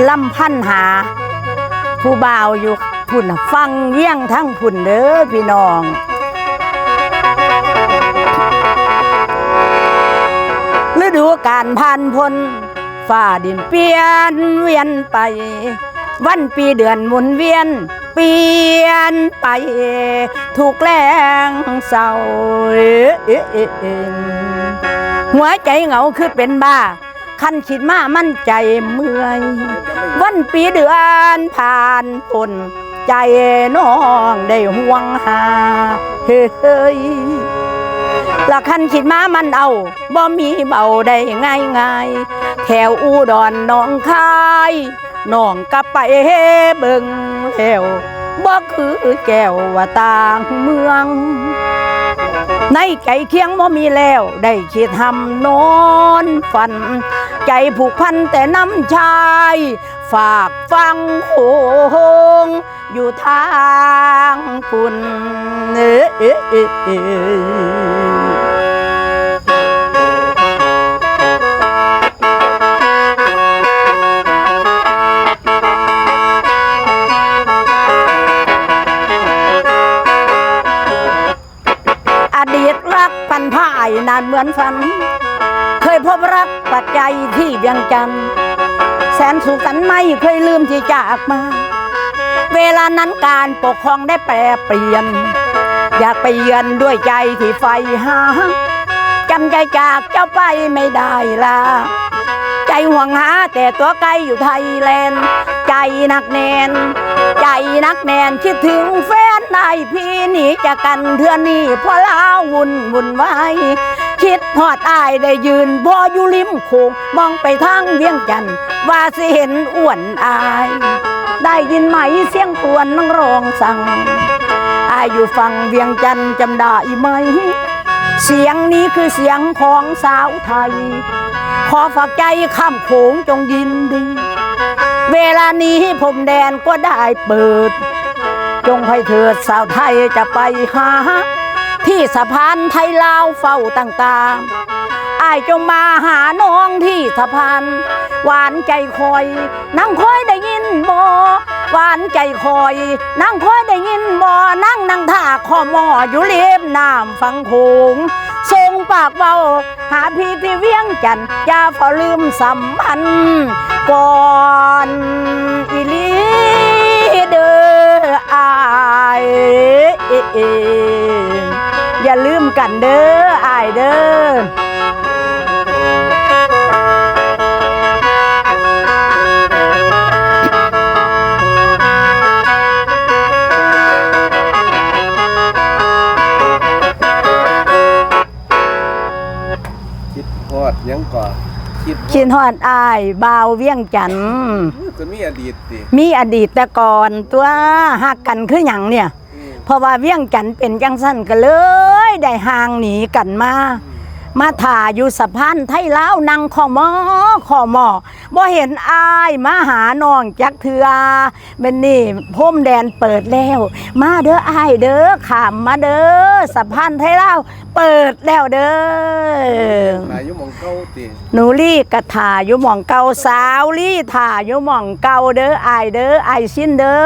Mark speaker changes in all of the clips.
Speaker 1: ลำพันหาผู้บ่าวอยู่พุ่นฟังเยี่ยงทั้งพุ่นเด้อพี่น้องฤดูกาลผ่านพ้นฟ้าดินเปลี่ยนเวียนไปวันปีเดือนหมุนเวียนเปลี่ยนไปถูกแรงเศร้าหัวใจเหงาคือเป็นบ้าคันคิดมามั่นใจเมื่อยวันปีเดือนผ่านพ้นใจน้องได้ห่วงหาเฮ้ยละคันคิดมามันเอาบ่มีเบาได้ง่ายแถวอุดรหนองคายน้องก็ไปเบิ่งแล้วบ่คือแก้วว่าต่างเมืองในใจเคียงบ่มีแล้วได้คิดทำนอนฝันใจผูกพันแต่น้ำชายฝากฟังโหงอยู่ทางพุ่นอดีตรักพันพ่ายนานเหมือนฝันเคยพบรักปัจจัยที่เวียงจันทร์แสนสุขสันต์ไม่เคยลืมที่จากมาเวลานั้นการปกครองได้แปรเปลี่ยนอยากไปเยือนด้วยใจที่ใฝ่หาจำใจจากเจ้าไปไม่ได้ละใจห่วงหาแต่ตัวไกลอยู่ไทยแลนด์ใจนักแน่นใจนักแน่นคิดถึงแฟนนายพี่หนีจากกันเทื่อนี้เพราะลาวุ่นไว้คิดทอดอายได้ยืนพออยู่ริมโขงมองไปทางเวียงจันทร์ว่าสิเห็นอ้วนอายได้ยินไหมเสียงกวนนังร้องสั่งอายอยู่ฝั่งเวียงจันทร์จำได้ไหมเสียงนี้คือเสียงของสาวไทยขอฝากใจข้ามโขงจงยินดีเวลานี้ผมแดนก็ได้เปิดจงให้เถิดสาวไทยจะไปหาที่สะพานไทยลาวเฝ้าต่างๆอ้ายจงมาหาน้องที่สะพานหวานใจคอยนั่งคอยได้ยินบ่หวานใจคอยนั่งคอยได้ยินบ่นั่งท่าขอมออยู่เลียบน้ำฟังโขงทรงปากเบาหาพี่ที่เวียงจันทร์อย่าพอลืมสัมพันธ์ก่อนอีลีเด้ออายอย่าลืมกันเด้ออายเด้อ
Speaker 2: คิดฮอดยังก่อน
Speaker 1: คิดฮอดอายบ่าวเวียงจันทร์
Speaker 2: ก็มีอดีตสิ
Speaker 1: มีอดีตแต่ก่อนตัวหักกันคือหยังเนี่ยเพราะว่าเวียงจันทร์เป็นจังสั้นก็เลยได้ห่างหนีกันมาถ่าอยู่สะพานไทยลาวนั่งขอมอบ่เห็นอายมาหาน้องจักเทือเป็นนี่พรมแดนเปิดแล้วมาเด้ออายเด้อขามมาเด้อสะพานไทยลาวเปิดแล้วเด้อ
Speaker 2: ถ่ายอยู่หม่องเก่าติ
Speaker 1: หนูลี่กะถ่าอยู่หม่องเก่าสาวลี่ถ่าอยู่หม่องเก่าเด้ออายเด้ออายสิ้นเด้อ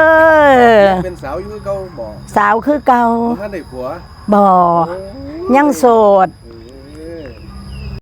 Speaker 2: เป็นสาวอยู่เก่าบ่
Speaker 1: สาวคือเก่า
Speaker 2: บ่ทันได้ผัว
Speaker 1: บ่ยังโสด